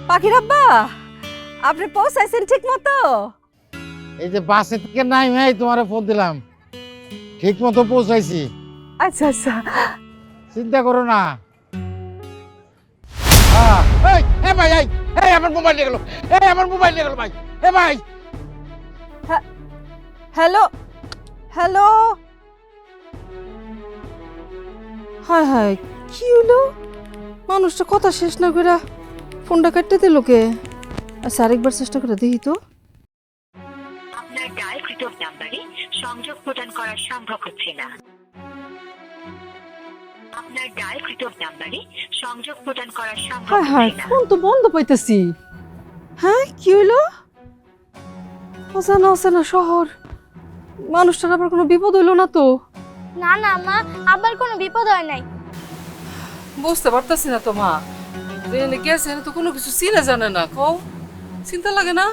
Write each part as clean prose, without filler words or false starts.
পাখির আব্বা, আপনি পৌঁছাইছেন ঠিক মতো? এই যে বাসে থেকে নাইমে তোমারে ফোন দিলাম, ঠিক মতো পৌঁছাইছি। আচ্ছা আচ্ছা। চিন্তা করো না। এই এ ভাই, এই আমার মোবাইল নিয়ে গেল, আমার মোবাইল নিয়ে গেল ভাই। ভাই, হ্যালো হ্যালো। হায় হায়, কি হলো? মানুষটা কথা শেষ না করে ফোনটা কাটতে দিল কে? আচ্ছা, আরেকবার চেষ্টা করে দেখি তো। আপনার ডায়ালকৃত নাম্বারে সংযোগ প্রদান করা সম্ভব হচ্ছে না। আপনার ডায়ালকৃত নাম্বারে সংযোগ প্রদান করা সম্ভব হায় হায়, হচ্ছে না। ফোন তো বন্ধ পাইতেছি। হ্যাঁ, কি হইলো? অজানা অজানা শহর, মানুষটার আবার কোনো বিপদ হইলো না তো? না না মা, আবার কোনো বিপদ হয় নাই। বুঝতে পারতাছি না তো মা, যেখানে গেছে এখানে তো কোনো কিছু চিনে জানে না। কও, চিন্তা লাগে না?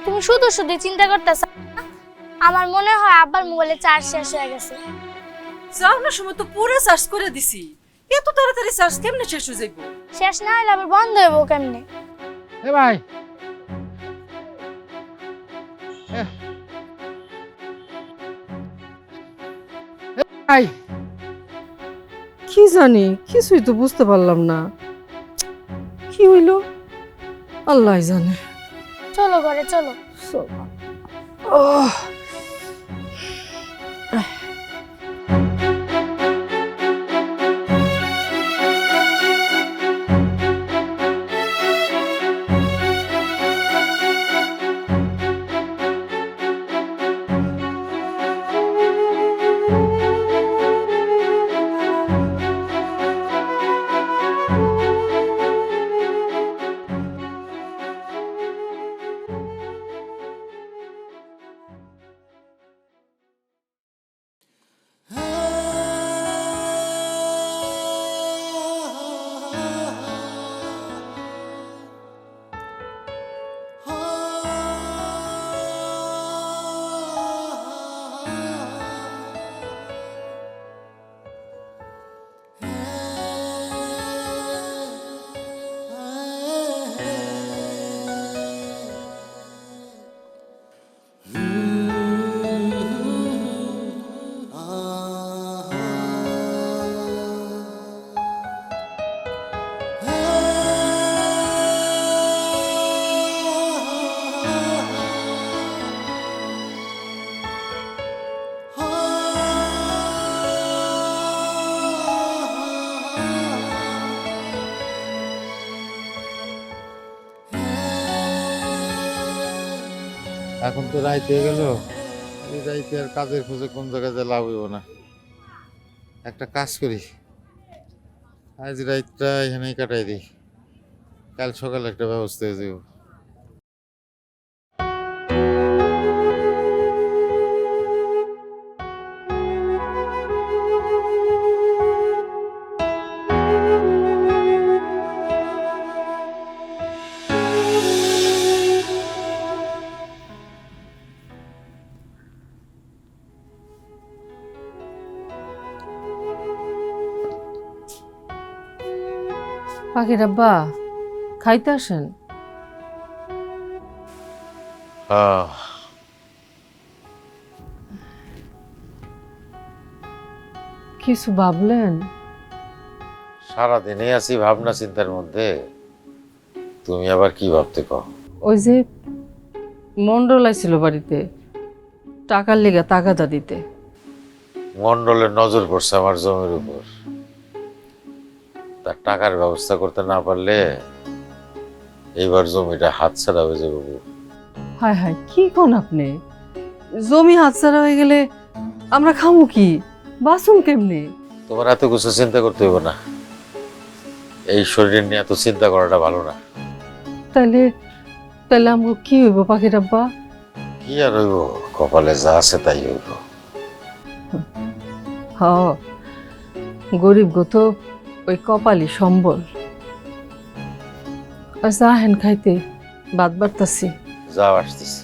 তুমি শুধু শুধু চিন্তা করতেছ। আমার মনে হয় আব্বার মোবাইলে চার্জ শেষ হয়ে গেছে। যাওয়ার সময় তো পুরো চার্জ করে দিছি, এত তাড়াতাড়ি চার্জ কেমনে শেষ হয়ে যাইব? শেষ না হলে আবার বন্ধ হইব কেমনে? এ ভাই, ভাই, কি জানি, কিছুই তো বুঝতে পারলাম না। কি হইলো আল্লাহ জানে। চলো ঘরে চলো। এখন তো রাইত হয়ে গেল। এই রাইতে আর কাজের খোঁজে কোন জায়গায় যে লাভ হইব না। একটা কাজ করি, আজ রাইতটা এখানেই কাটাই দিই, কাল সকালে একটা ব্যবস্থা হয়ে যাব। পাখির আব্বা, খাইতে আসেন। কিছু ভাবলেন? সারাদিনই আছি ভাবনা চিন্তার মধ্যে, তুমি আবার কি ভাবতে কও? ওই যে মন্ডল আইছিল বাড়িতে, টাকার লেগে তাগাদা দিতে। মন্ডলের নজর পড়ছে আমার জমির উপর, তার টাকার ব্যবস্থা করতে না পারলে এইবার জমিটা হাতছাড়া হয়ে যাবে। হায় হায়, কি কোন আপনি? জমি হাতছাড়া হয়ে গেলে আমরা খামু কি, বাসুম কেমনে? তোমার এত কিছু চিন্তা করতে হইব না, এই শরীর নিয়ে এত চিন্তা করাটা ভালো না। তাহলে তাহলে আমরা কি হইব পাখির আব্বা? কি আর হইব, কপালে যা আছে তাই হইব। হ, গরিব গত ওই কপালি সম্বল। আচ্ছা আহেন খাইতে, বাদ বাড়তাছি। যাও, আসতেছি।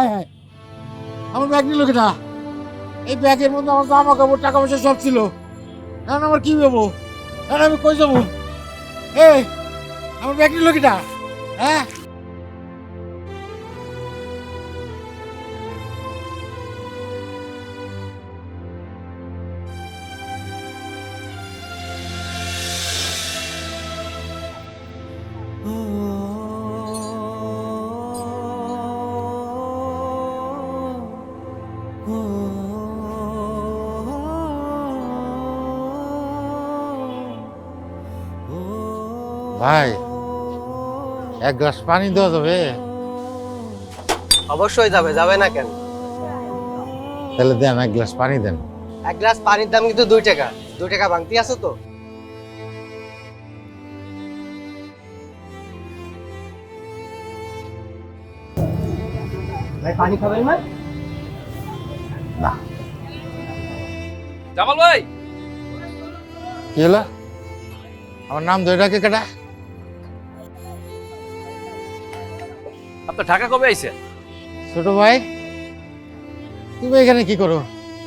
হ্যাঁ হ্যাঁ, আমার ব্যাগ নিল কিনা? এই ব্যাগের মধ্যে আমার জামা কাপড় টাকা পয়সা সব ছিল। এখন আমার কি দেবো? এখন আমি কই যাবো? এই আমার ব্যাগ নিল কিনা? হ্যাঁ ভাই, এক গ্লাস পানি দেওয়া যাবে? অবশ্যই যাবে, যাবে না কেন? তাহলে দেন, এক গ্লাস পানি দেন। এক গ্লাস পানির দাম কিন্তু 2 টাকা। 2 টাকা ভাঙতি আছে তো? ভাই পানি খাবেন না? না। জামাল ভাই, কি হলো? আমার নাম ধরে ডাকে কেটা? আপনার ঢাকা কবে আইছে? ছোট ভাই, তুমি এখানে কি করো?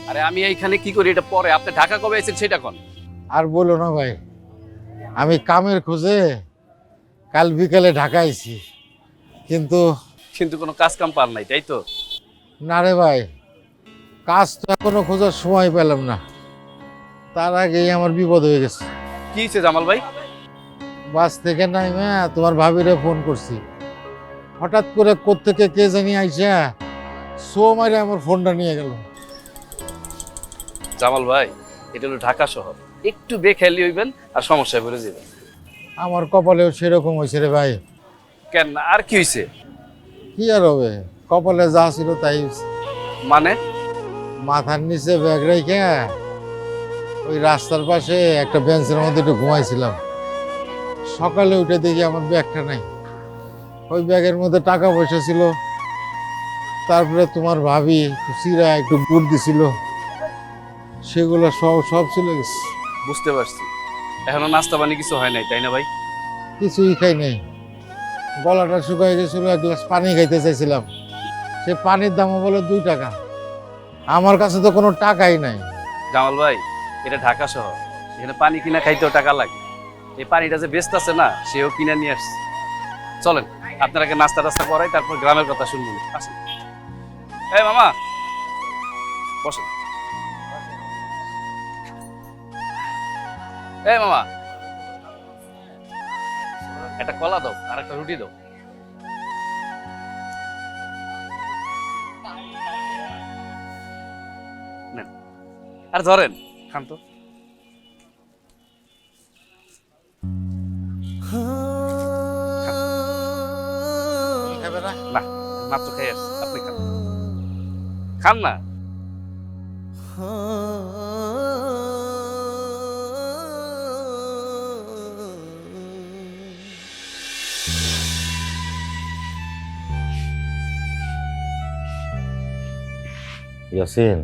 আরে আমি এইখানে কি করি এটা পরে, আপনি ঢাকা কবে আইছেন সেটা কোন। আর বলো না ভাই, আমি কামের খোঁজে কাল বিকালে ঢাকা আইছি, কিন্তু কিন্তু কোনো কাজ কাম পার নাই, তাই তো? না রে ভাই, কাজ তো এখনো খোঁজার সময় পেলাম না। তার আগেই আমার বিপদ হয়ে গেছে। কি হয়েছে জামাল ভাই? বাস থেকে নাইমা তোমার ভাবিরে ফোন করছি, হঠাৎ করে কোত্থেকে কে জানি আইসা সো মারে আমার ফোনটা নিয়ে গেল। জামাল ভাই, এটা হলো ঢাকা শহর, একটু বেখেয়ালি হইবেন আর সমস্যায় পড়ে যাবেন। আমার কপালেও সেরকম হয়েছে রে ভাই। কেন, আর কি হয়েছে? কি আর হবে, কপালে যা ছিল তাই হইছে। মানে? মাথার নিচে ব্যাগ রেখে ওই রাস্তার পাশে একটা বেঞ্চের মধ্যে একটু ঘুমাইছিলাম। সকালে উঠে দেখি আমার ব্যাগটা নাই। ওই ব্যাগের মধ্যে টাকা পয়সা ছিল, তারপরে তোমার ভাবি একটু চিরা একটু গুড় দিছিল, সেগুলো সব সব চলে গেছে। বুঝতে পারছি, এখনো নাস্তা পানি কিছু হয় নাই, তাই না ভাই? কিছুই খাই নাই, গলাটা শুকাই গেছিল। এক গ্লাস পানি খাইতে চাইছিলাম, সে পানির দামও বলে 2 টাকা। আমার কাছে তো কোনো টাকাই নাই। জামাল ভাই, এটা ঢাকা শহর, এখানে পানি কিনা খাইতেও টাকা লাগে। এই পানিটা যে বেস্ট আছে না, সেও কিনা নিয়ে আসছে। চলেন আপনারাকে নাস্তা টাস্তা করাই, তারপর গ্রামের কথা শুনবেন। আসেন। এই মামা, বসেন। এই মামা, একটা কলা দাও আর একটা রুটি দাও। নেন, আর ধরেন, খান তো। খাবে না? না, মাত্র খেয়ে আসছি, আপনি খান। খান না। ইয়াসিন,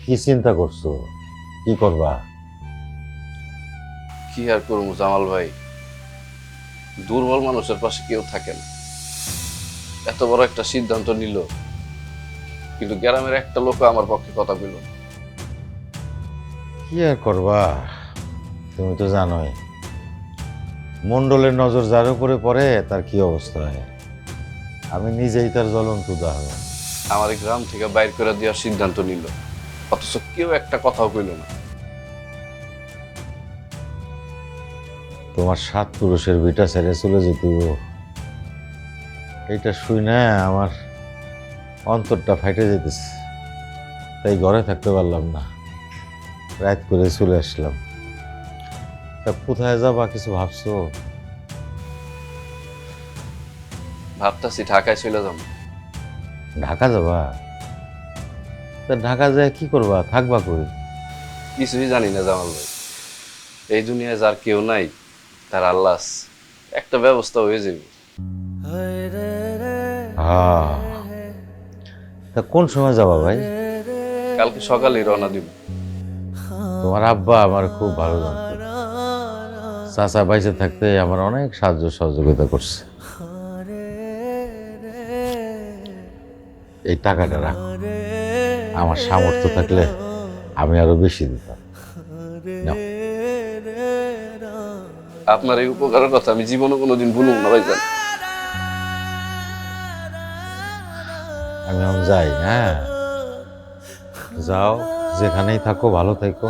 কি চিন্তা করছো? কি করবা? কি আর করবো জামাল ভাই, দুর্বল মানুষের পাশে কেউ থাকে না। এত বড় একটা সিদ্ধান্ত নিল, কিন্তু গ্রামের একটা লোক আমার পক্ষে কথা বলল না। কি আর করবা? তুমি তো জানোই মন্ডলের নজর যার উপরে পড়ে তার কি অবস্থা হয়। আমি নিজেই তার জ্বলন্ত উদাহরণ। আমার এই গ্রাম থেকে বাইর করে দেওয়ার সিদ্ধান্ত নিল, অথচ কেউ একটা কথাও কইল না। তোমার 7 পুরুষের ভিটা ছেড়ে চলে যেত, এইটা শুই না আমার অন্তরটা ফাইটে যেতেছে। তাই ঘরে থাকতে পারলাম না, রাত করে চলে আসলাম। তা কোথায় যাবা কিছু ভাবছো? ভাবতাছি ঢাকায় চলে যাবো। ঢাকা যাবা? তা ঢাকা যায় কি করবা, থাকবা কই? কিছুই জানি না জামাল ভাই, এই দুনিয়ায় যার কেউ নাই তার আল্লাহ আছে, একটা ব্যবস্থা হয়ে যাবে। হ্যাঁ, তা কোন সময় যাবা ভাই? কালকে সকালে রওনা দিব। তোমার আব্বা আমার খুব ভালো জানতো, চাচা বাইসে থাকতে আমার অনেক সাহায্য সহযোগিতা করছে। এই টাকাটা রাখো, আমার সামর্থ্য থাকলে আমি আরো বেশি দিতাম। নাও। আপনার এই উপকারের কথা আমি জীবনে কোনোদিন ভুলব না ভাইজান। আমি এখন যাই, হ্যাঁ? যাও, যেখানেই থাকো ভালো থাকো।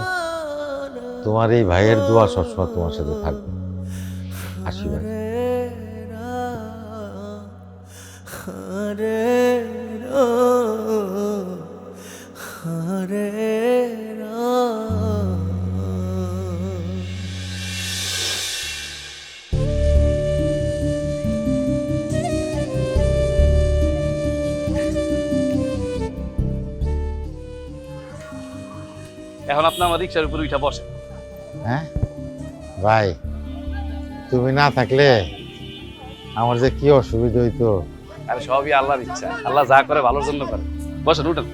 তোমার এই ভাইয়ের দোয়া সবসময় তোমার সাথে থাকবে। আসি ভাই। এখন আপনি আমার রিক্সার উপর উঠা বসে। হ্যাঁ ভাই, তুমি না থাকলে আমার যে কি অসুবিধা হইতো। আর সবই আল্লাহর ইচ্ছা, আল্লাহ যা করে ভালোর জন্য করে। বসেন, উঠেন।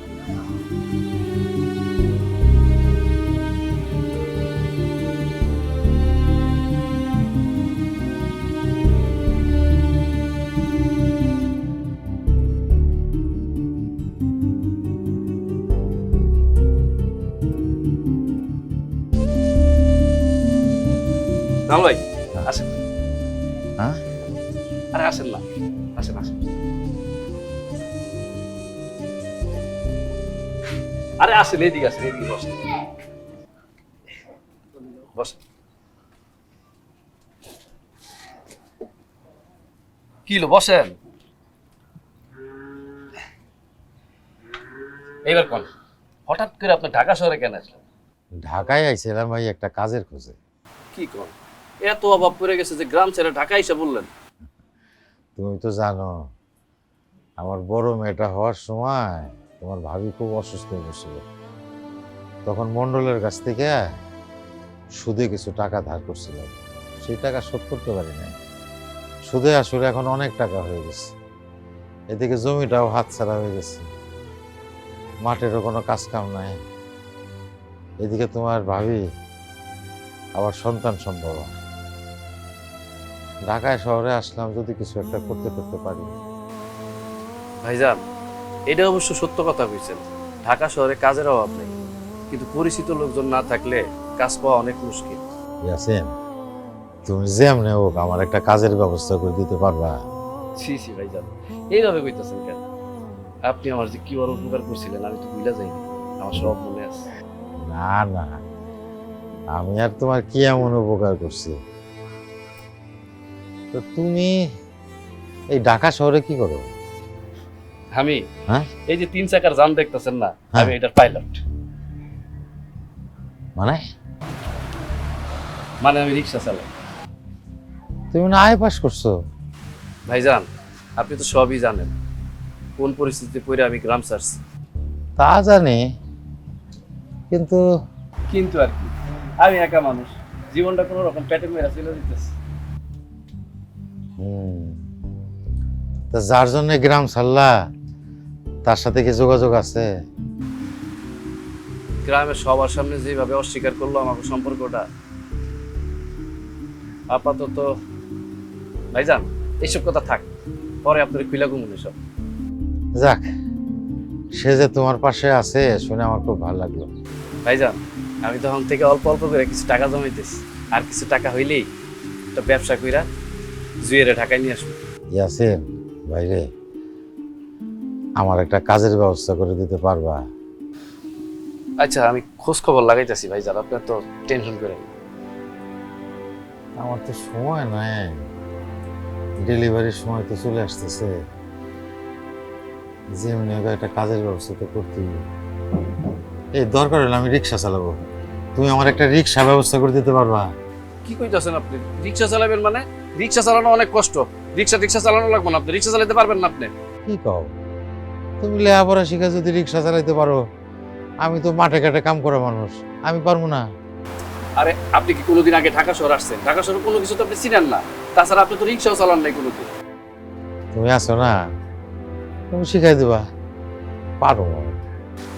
কামাল ভাই আসেন। হ্যাঁ, আরে আসেন না, আসেন আসেন। আরে আসেন, এইদিকে আসেন, এইদিকে বসেন বসেন। কি হলো, বসেন। এইবার কোন হঠাৎ করে আপনি ঢাকা শহরে কেন আসলেন? ঢাকায় আইছিলাম ভাই একটা কাজের খোঁজে। কি কোন এত অভাব পড়ে গেছে যে গ্রাম ছেড়ে ঢাকা এসে বললেন? তুমি তো জানো আমার বড় মেয়েটা হওয়ার সময় তোমার ভাবি খুব অসুস্থ হয়ে গেছিল। তখন মন্ডলের কাছ থেকে সুদে কিছু টাকা ধার করছিলাম, সেই টাকা শোধ করতে পারি নাই। সুদে আসলে এখন অনেক টাকা হয়ে গেছে। এদিকে জমিটাও হাতছাড়া হয়ে গেছে, মাঠেরও কোনো কাজ কাম নাই। এদিকে তোমার ভাবি আবার সন্তান সম্ভব। ঢাকায় শহরে আসলাম যদি কিছু একটা করতে পারি। ভাইজান, এটা অবশ্য সত্য কথা কইছেন, ঢাকা শহরে কাজের অভাব নেই, কিন্তু পরিচিত লোকজন না থাকলে কাজ পাওয়া অনেক মুশকিল। ইয়াসিন, তুমি যেমনে হোক আমার একটা কাজের ব্যবস্থা করে দিতে পারবা? ছি ছি ভাইজান, এইভাবে কইতেছেন কেন? আপনি আমার যে কি বড় উপকার করছিলেন আমি তো ভুলে যাইনি, আমার সব মনে আছে। না না, আমি আর তোমার কি এমন উপকার করছি? তো তুমি এই ঢাকা শহরে কি করো? আমি হ্যাঁ, এই যে 3 চাকার যান দেখতেছেন না, হ্যাঁ। আমি এটার পাইলট। মানে মানে আমি রিক্সা চালাই। তুমি না আয় পাস করছো? ভাইজান, আপনি তো সবই জানেন কোন পরিস্থিতিতে পড়ে আমি গ্রাম ছাড়ছি। তা জানি, কিন্তু কিন্তু আর কি, আমি একা মানুষ, জীবনটা কোনো রকম পেটে মেরা চলে দিতেছে। তা যার জন্য গ্রাম ছাড়লা তার সাথে কি যোগাযোগ আছে? গ্রামের সবার সামনে যেভাবে অস্বীকার করলো আমাকে সম্পর্কটা, আপাতত ভাইজান এইসব কথা থাক, পরে আপনার খুইলা ঘুমুন সব। যাক, সে যে তোমার পাশে আছে শুনে আমার খুব ভালো লাগলো। ভাইজান, আমি তখন থেকে অল্প অল্প করে কিছু টাকা জমাইতেছি, আর কিছু টাকা হইলেই একটা ব্যবসা কইরা জুয়েরে ঢাকায় নিয়ে আসবো। ইয়াসিন ভাইরে, আমার একটা কাজের ব্যবস্থা করে দিতে পারবা? আচ্ছা, আমি খোঁজ খবর লাগাইতেছি ভাইজান, আপনার তো টেনশন করেন। আমার তো সময় নাই, ডেলিভারির সময় তো চলে আসতেছে। যেমনি হোক একটা কাজের ব্যবস্থা তো করতেই হবে। এই দরকার হলে আমি রিক্সা চালাবো, তুমি আমার একটা রিক্সা ব্যবস্থা করে দিতে পারবা? কি কইতাছেন আপনি? রিক্সা চালাবেন মানে? রিক্সা চালানো অনেক কষ্ট, রিক্সা চালানো লাগবে না, আপনি রিক্সা চালাতে পারবেন না আপনি? কি কও, তুমি লেখাপড়া শিখা যদি রিক্সা চালাইতে পারো, আমি তো মাঠে ঘাটে কাম করা মানুষ, আমি পারবো না? আরে আপনি কি কোনোদিন আগে ঢাকা শহর আসছেন? ঢাকা শহরে কোনো কিছু তো আপনি চিনেন না, তাছাড়া আপনি তো রিক্সাও চালান নাই কোনোদিন। তুমি আছো না, তুমি শিখাই দিবা, পারো।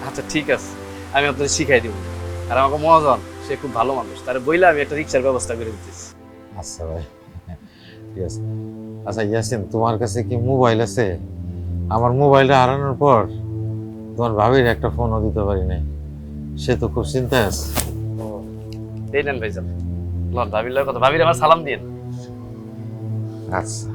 আচ্ছা ঠিক আছে, আমি আপনাদের শিখাই দিব। আর আমাকে মহাজন, সে খুব ভালো মানুষ, তারে বইলে আমি একটা রিক্সার ব্যবস্থা করে দিতেছি। আচ্ছা ভাই, ঠিক আছে। আচ্ছা ইয়াসিন, তোমার কাছে কি মোবাইল আছে? আমার মোবাইলটা হারানোর পর তোমার ভাবির একটা ফোনও দিতে পারি নাই, সে তো খুব চিন্তায় আছে। এই নেন ভাইজান, লন ভাবির লয় কথা, ভাবির আমার সালাম দিন। আচ্ছা,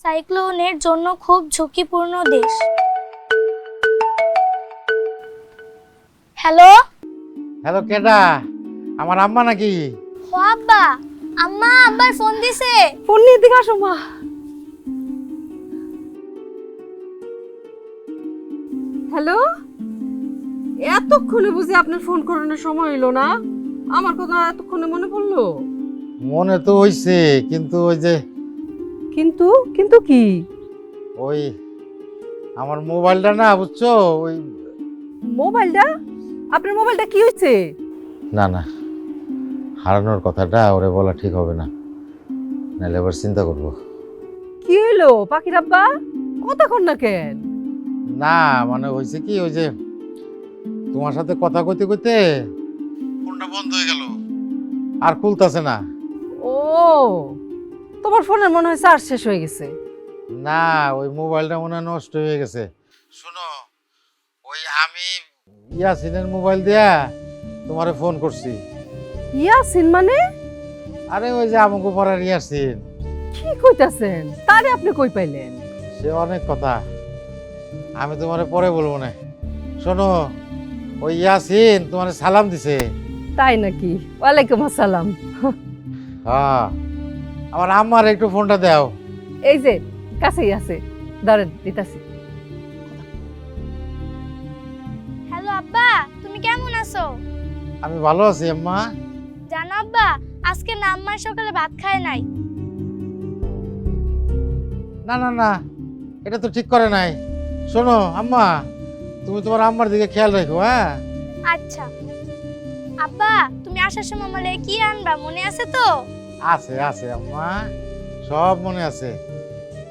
সাইক্লোনের জন্য খুব ঝুঁকিপূর্ণ দেশ। হ্যালো। হ্যালো, কেডা? আমার আম্মা নাকি? ও আব্বা, আম্মা আব্বার ফোন দিছে। ফোন নিয়ে দিকে আসো মা। হ্যালো, এতক্ষণে বুঝি আপনার ফোন করানোর সময় হইলো না? আমার কথা এতক্ষণে মনে পড়লো? মনে তো হইছে, কিন্তু ওই যে কিন্তু কিন্তু কি? ওই আমার মোবাইলটা না, বুঝছো, ওই মোবাইলটা? আপনার মোবাইলটা কি হয়েছে? না না, হারানোর কথাটা ওরে বলা ঠিক হবে না, নাহলে আবার চিন্তা করবো। কি হইলো পাখির আব্বা? কথা কন না কেন? না মানে হয়েছে কি, ওই যে তোমার সাথে কথা কইতে কইতে ফোনটা বন্ধ হয়ে গেল, আর খুলতাছে না। ও, তোমার ফোনের মনে হয় চার্জ শেষ হয়ে গেছে। না, ওই মোবাইলটা মনে হয় নষ্ট হয়ে গেছে। শোনো, ওই আমি ইয়াসিনের মোবাইল দিয়া তোমারে ফোন করছি। ইয়াসিন মানে? আরে ওই যে আমাকে পড়ার ইয়াসিন। কি কইতাছেন? তারে আপনি কই পাইলেন? সে অনেক কথা, আমি তোমারে পরে বলবো না। শোনো, ওই ইয়াসিন তোমারে সালাম দিছে। তাই নাকি? ওয়ালাইকুম আসসালাম। হ্যাঁ, আমার আম্মার একটু ফোনটা দাও। এই যে কাছেই আছে, ধরেন দিতাছি। হ্যালো আব্বা, তুমি কেমন আছো? আমি ভালো আছি আম্মা। জানো আব্বা, আজকে না আম্মার সকালে ভাত খায় নাই। না না না, এটা তো ঠিক করে নাই। শোনো আম্মা, তুমি তোমার আম্মার দিকে খেয়াল রাখো। হ্যাঁ আচ্ছা আব্বা, তুমি আসার সময় আমালে কি আনবা মনে আছে তো? আছে আছে আম্মা, সব মনে আছে।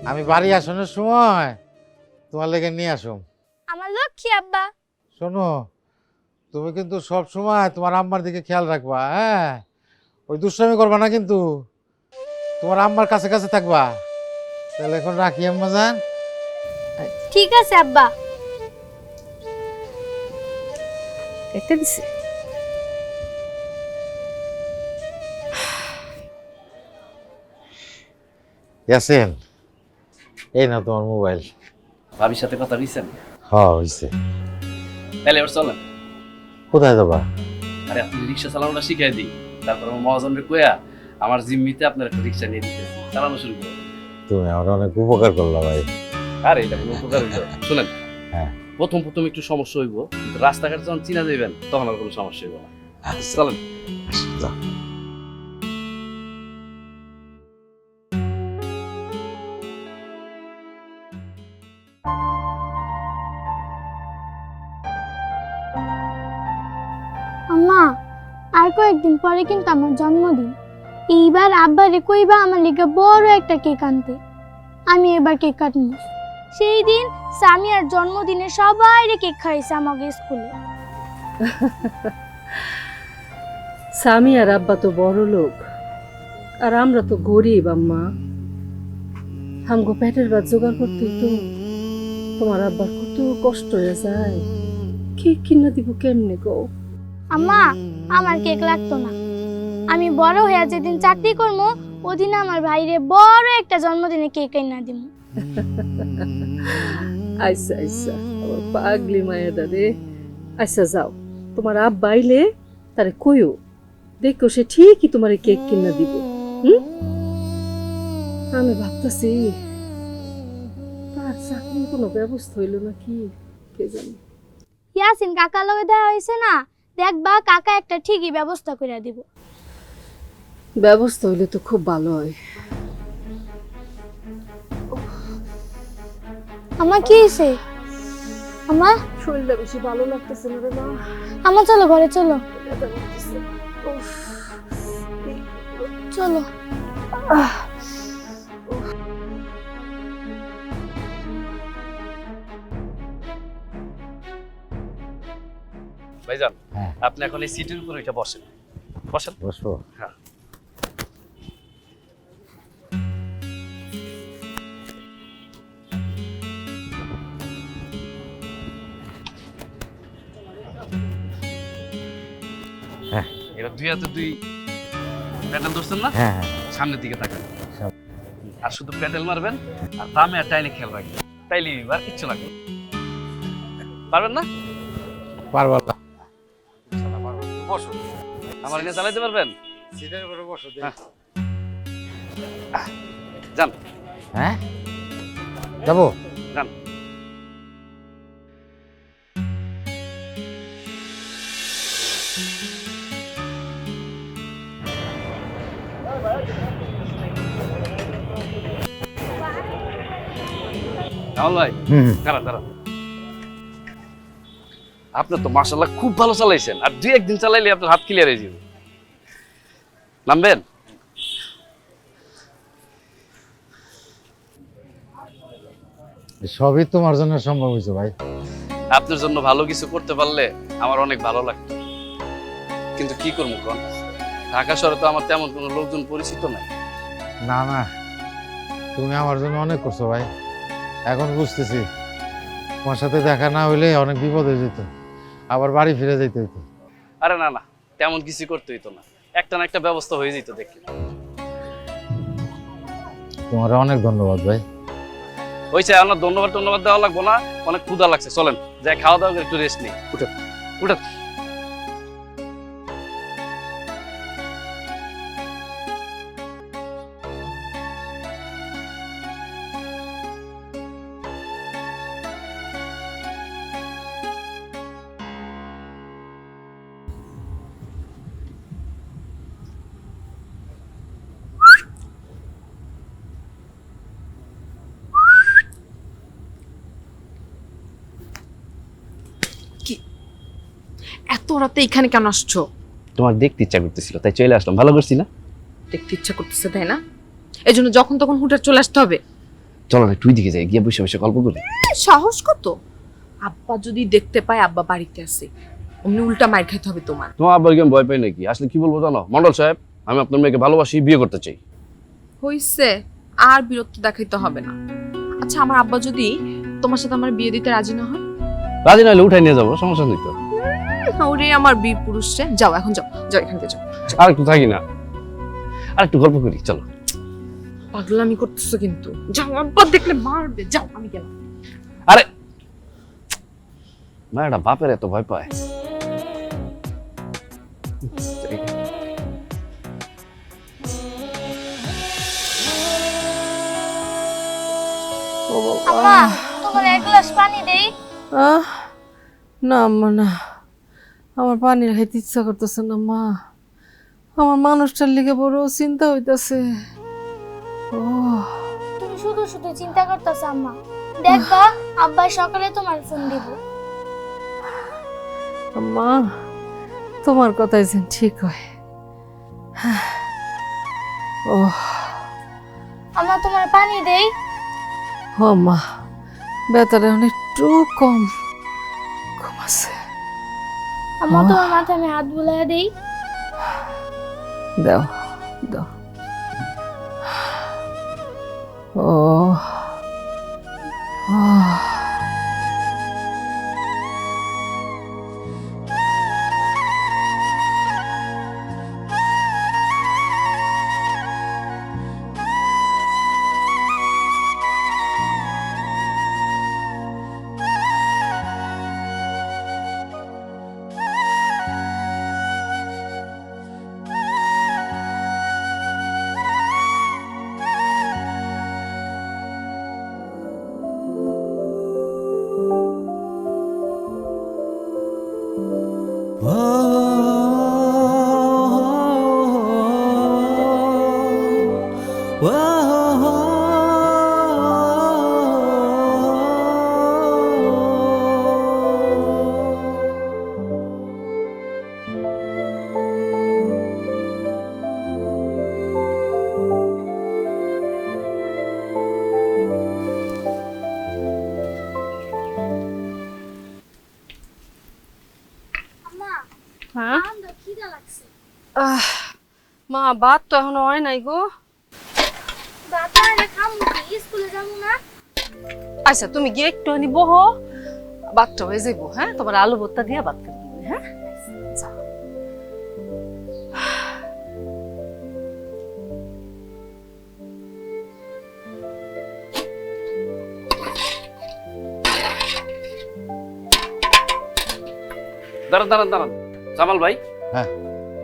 আমি বাড়ি আসানোর সময় তোমার লেগে নিয়ে আসুম। আমার লক্ষ্মী আব্বা। শোনো, তুমি কিন্তু সব সময় তোমার আম্মার দিকে খেয়াল রাখবা। হ্যাঁ, ওই দুষ্টামি করবা না কিন্তু, তোমার আম্মার কাছে কাছে থাকবা। তাহলে এখন রাখি আম্মা জান। ঠিক আছে আব্বা। এটা দিছে। ইয়াসিন, এই না তোমার মোবাইল। ভাবির সাথে কথা দিচ্ছেন? হ্যাঁ হয়েছে। তাহলে এবার চলেন। কোথায় যাবা? আরে আপনি রিক্সা চালানোটা শিখাই দিই, তারপর আমার মহাজনকে কয়া আমার জিম্মিতে আপনার একটা রিক্সা নিয়ে দিতেছি, চালানো শুরু করবেন। তুমি আমার অনেক উপকার করলা ভাই। আরে এটা কোনো উপকার হইল? শুনেন, হ্যাঁ। প্রথম প্রথম একটু সমস্যা হইব, কিন্তু রাস্তাঘাট যখন চিনা যাইবেন তখন আর কোনো সমস্যা হইব না। চলেন। যাও। আম্মা, আর কয়েকদিন পরে কিন্তু আমার জন্মদিন। এইবার আব্বারে কইবা আমার লিগে বড় একটা কেক আনতে। আমি এবার কেক কাটবো। সেই দিন সামিয়ার জন্মদিনে সবাইরে কেক খাইছে আমাকে স্কুলে। স্বামী আর আব্বা তো বড় লোক, আর আমরা তো গরিব আম্মা। আমগো পেটের ভাত জোগাড় করতে তো তোমার আব্বার কত কষ্ট হয়ে যায়। কেক কিনা দিব কেমনে গো? আম্মা, আমার কেক লাগতো না। আমি বড় হয়ে যেদিন চাকরি করবো ওদিন আমার ভাইরে বড় একটা জন্মদিনে কেক কিনা দিব। আচ্ছা আচ্ছা, আমার পাগলি মায়েরা রে। আচ্ছা যাও, তোমার আব্বা আইলে তারে কইও, দেখো সে ঠিকই তোমার কেক কিনা দিব। আমি ভাবতেছি তার চাকরির কোনো ব্যবস্থা হইল নাকি, কে জানে। ইয়াসিন কাকা লগে দেখা হয়েছে না, দেখবা কাকা একটা ঠিকই ব্যবস্থা করে দিব। ব্যবস্থা হইলে তো খুব ভালো হয়। আমার কি হয়েছে? আমার শরীরটা বেশি ভালো লাগতেছে না রে মা। আমার চলো ঘরে চলো। চলো। ভাইজান হ্যাঁ। আপনি এখন এই সিটের উপর উঠে বসেন বসেন। বসবো? হ্যাঁ। হ্যাঁ। এবার দুই হাতে দুই প্যাডেল ধরছেন না? হ্যাঁ হ্যাঁ। সামনের দিকে তাকান সব। আর শুধু প্যাডেল মারবেন আর বামে আর ডাইনে খেয়াল রাখবেন, তাইলে আর কিচ্ছু লাগবে না। পারবেন না? পারবো না। বসুন, আমার এনে চালাইতে পারবেন? সিটের উপরে বসো। হ্যাঁ। যান হ্যাঁ যাবো? যান। কামাল ভাই, দাঁড়ান দাঁড়ান। আপনি তো মাশাআল্লাহ খুব ভালো চালাইছেন, আর দুই একদিন চালাইলে আপনার হাত ক্লিয়ার হয়ে যাবে। নামবেন? সবই তোমার জন্য সম্ভব হয়েছে ভাই। আপনার জন্য ভালো কিছু করতে পারলে আমার অনেক ভালো লাগতো, কিন্তু কি করবো কোন, ঢাকা শহরে তো আমার তেমন কোনো লোকজন পরিচিত নাই। না না, তুমি আমার জন্য অনেক করছো ভাই। এখন বুঝতেছি তোমার সাথে দেখা না হইলে অনেক বিপদ হয়ে যেত, আবার বাড়ি ফিরে যেতে হইতো। আরে না না, তেমন কিছু করতে হইতো না, একটা না একটা ব্যবস্থা হয়ে যেত দেখি। তোমার অনেক ধন্যবাদ ভাই। হয়েছে, আপনার ধন্যবাদ টন্যবাদ দেওয়া লাগবো না, অনেক ক্ষুধা লাগছে, চলেন যাই খাওয়া দাওয়া করে একটু রেস্ট নিই। উঠেন উঠেন। এত রাতে এখানে কেন আসছো? তোমার দেখতে ইচ্ছা করতেছিল তাই চলে আসলাম, ভালো করছি না? দেখতে ইচ্ছা করতেছে তাই না? এই জন্য যখন তখন হুটার চলে আসতে হবে? চলো না তুই দিকে যাই, গিয়ে বসে বসে গল্প করি। সাহস কত! আব্বা যদি দেখতে পায় আব্বা বাড়িতে আছে, অমনি উল্টা মার খাইতে হবে তোমার। তোমার আব্বার কি আমি ভয় পাই নাকি? আসলে কি বলবো জানো মন্ডল সাহেব, আমি আপনার মেয়েকে ভালোবাসি, বিয়ে করতে চাই। হইছে, আর বিরক্ত দেখাইতে হবে না। আচ্ছা, আমার আব্বা যদি তোমার সাথে আমার বিয়ে দিতে রাজি না হয়? রাজি না হলে উঠাই নিয়ে যাবো, সমস্যা নেই তো। ওরে আমার বীর পুরুষ রে, যাও এখন যাও, যাও এখান থেকে যাও। আর একটু থাকি না, আর একটু গল্প করি, চলো। পাগলামি করতেছো কিন্তু, যাও, আব্বা দেখলে মারবে, যাও আমি গেলাম। আরে মায়েরা বাপের এত ভয় পায়। আম্মা, তোমার এক গ্লাস পানি দেই? না আম্মা না, আমার পানি খাইতে ইচ্ছা করতেছে না মা। আমার মানুষটার লিগে বড় চিন্তা হইতাছে। ও তুমি শুধু শুধু চিন্তা করতেছ আম্মা। দেখবা আব্বা সকালে তোমার ফোন দিব। আম্মা, তোমার কথাই যেন ঠিক হয়। ও আম্মা, তোমার পানি দেই? ও মা, বেতারে অনেকটু কম আছে। আম্মা, তোমার মাথায় আমি হাত বুলাইয়া দেই? দাও দাও। ও হ্যাঁ খিদা লাগছে। মা ভাত তো এখনো হয় নাই গো। বাবা রে খামু কি স্কুলে যাবো না? আচ্ছা তুমি গিয়ে একটু আনি বহো, ভাতটা হয়ে যাবো। হ্যাঁ তোমার আলু ভর্তা দিয়া ভাত খাবো। হ্যাঁ যাও। দাঁড়ান দাঁড়ান দাঁড়ান, জামাল ভাই। হ্যাঁ।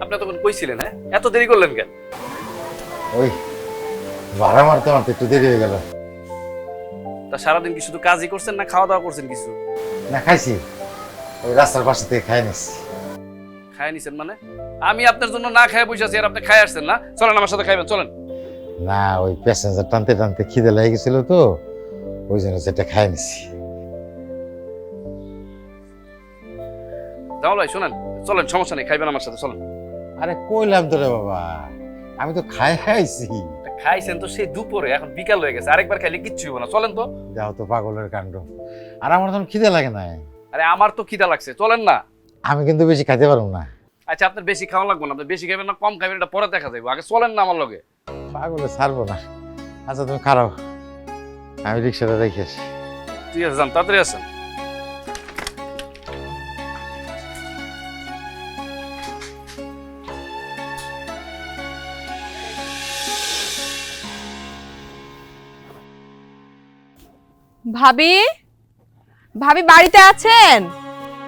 আপনি তখন কইছিলেন, হ্যাঁ এত দেরি করলেন কেন? ওই ভাড়া মারতে মারতে একটু দেরি হয়ে গেল। তা সারাদিন কি শুধু কাজই করছেন না খাওয়া দাওয়া করছেন কিছু? না খাইছি, ওই রাস্তার পাশে থেকে খাই নিছি। খায় নিছেন মানে? আমি আপনার জন্য না খায় বসে আছি আর আপনি খায় আসছেন না? চলেন আমার সাথে খাইবেন, চলেন। না ওই প্যাসেঞ্জার টানতে টানতে খিদে লেগে গেছিল তো, ওই জন্য সেটা খাই নিছি। জামাল ভাই শোনেন, চলেন, সমস্যা নেই, খাইবেন আমার সাথে, চলেন। আরে কইলাম তো রে বাবা, আমি তো খাইছি। খাইছেন তো সেই দুপুরে, এখন বিকাল হয়ে গেছে, আরেকবার খাইলে কিচ্ছু হবে না, চলেন তো। যাও তো পাগলের কাণ্ড, আর আমার তখন খিদে লাগে না। আরে আমার তো খিদা লাগছে, চলেন না। আমি কিন্তু বেশি খাইতে পারবো না। আচ্ছা আপনার বেশি খাওয়া লাগবে না, আপনি বেশি খাবেন না কম খাবেন এটা পরে দেখা যাবে, আগে চলেন না আমার লগে। পাগলে ছাড়বো না। আচ্ছা তুমি খারাপ, আমি রিক্সাটা রেখে আসি। ঠিক আছে, যান, তাড়াতাড়ি আসেন। ভাবি, ভাবি বাড়িতে আছেন?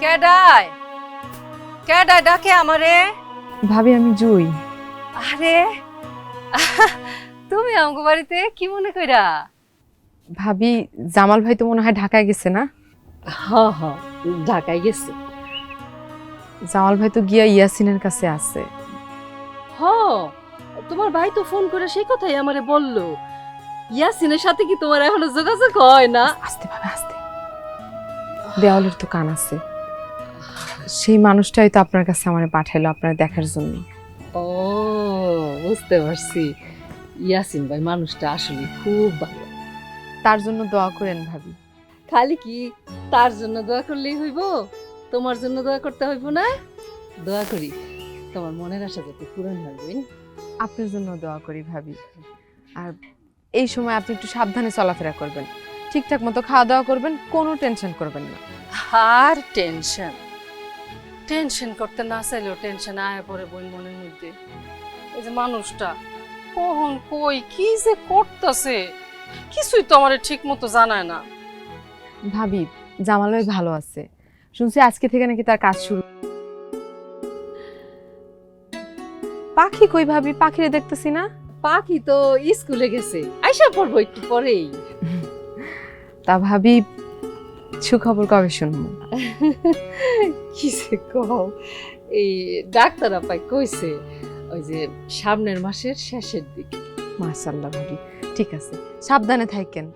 কেডায় কেডায় ডাকে আমারে? ভাবি আমি জুই। আরে তুমি আমগো বাড়িতে কি মনে কইরা? ভাবি জামাল ভাই তো মনে হয় ঢাকায় গেছে না? হ্যাঁ হ্যাঁ ঢাকায় গেছে। জামাল ভাই তো গিয়া ইয়াসিনের কাছে আছে। হ্যাঁ তোমার ভাই তো ফোন করে সেই কথাই আমারে বললো। ইয়াসিনের সাথে কি তোমার এখনো যোগাযোগ হয় না? আস্তে ভাবে আস্তে, দেওয়ালের তো কান আছে। সেই মানুষটাই তো আপনার কাছে আমারে পাঠাইলো আপনার দেখার জন্য। ও বুঝতে পারছি, ইয়াসিন ভাই মানুষটা আসলে খুব ভালো। তার জন্য দোয়া করেন ভাবি। খালি কি তার জন্য দোয়া করলেই হইব? তোমার জন্য দোয়া করতে হইব না? দোয়া করি তোমার মনের আশা যাতে পূরণ হবে। আপনার জন্য দোয়া করি ভাবি। আর এই সময় আপনি একটু সাবধানে চলাফেরা করবেন, ঠিকঠাক মতো খাওয়া দাওয়া করবেন, কোনো টেনশন করবেন না। আর টেনশন টেনশন করতে না চাইলেও টেনশন আয় পড়ে বই মনের মধ্যে। এই যে মানুষটা কখন কই কি যে করতেছে কিছুই তো আমার ঠিক মতো জানায় না। ভাবি জামাল ভাই ভালো আছে, শুনছি আজকে থেকে নাকি তার কাজ শুরু। পাখি কই ভাবি? পাখিরে দেখতেছি না। পাখি তো স্কুলে গেছে, আইসা পড়বো একটু পরেই। তা ভাবি সুখবর কবে শুনবো? কি যে কও, এই ডাক্তার আপাই কইছে ওই যে সামনের মাসের শেষের দিকে। মাশাআল্লাহ ভাবি, ঠিক আছে, সাবধানে থাকেন।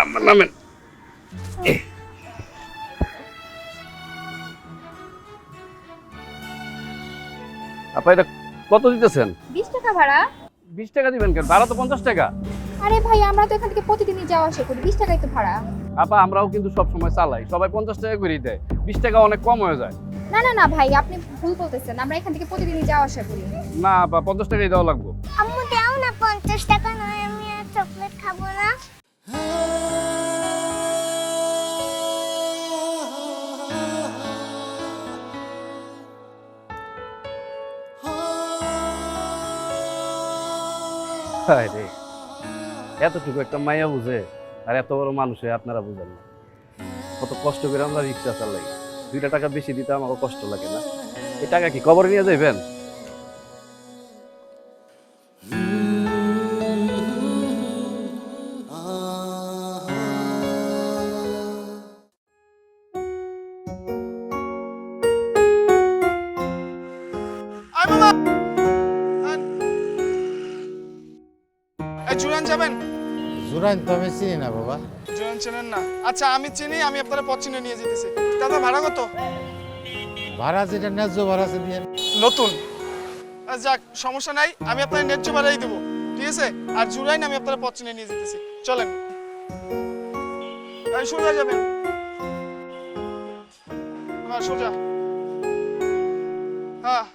আমার নামেন। আপা এটা কত দিতেছেন? 20 টাকা ভাড়া। 20 টাকা দিবেন কেন? ভাড়া তো 50 টাকা। আরে ভাই আমরা তো এখান থেকে প্রতিদিনই যাওয়া আসা করি, 20 টাকাই তো ভাড়া। আপা আমরাও কিন্তু সব সময় চালাই, সবাই 50 টাকা করেই দেয়, 20 টাকা অনেক কম হয়ে যায়। না না না ভাই, আপনি ভুল বলতেছেন, আমরা এখান থেকে প্রতিদিনই যাওয়া আসা করি। না আপা 50 টাকাই দেওয়া লাগবে। আম্মু দাও না 50 টাকা, নয় আমি আর চকলেট খাবো না। হায় রে, এতটুকু একটা মায়া বুঝে আর এত বড় মানুষে আপনারা বুঝেন না। কত কষ্ট করে আমরা রিক্সা চালাই, 2 টাকা বেশি দিতে আমাকে কষ্ট লাগে না? এই টাকা কি কবরে নিয়ে যাইবেন? জুরান জোরাইন তো আমি চিনি না বাবা। জোরাইন চেনেন না? আচ্ছা আমি চিনি, আমি আপনারা পথ চিনে নিয়ে যেতেছি। দাদা ভাড়া কত? ভাড়া যেটা ন্যায্য ভাড়া আছে দিয়ে। নতুন যাক সমস্যা নাই, আমি আপনার ন্যায্য ভাড়াই দেবো, ঠিক আছে? আর জুরাইন আমি আপনারা পথ চিনে নিয়ে যেতেছি, চলেন। সোজা যাবেন, হ্যাঁ সোজা, হ্যাঁ।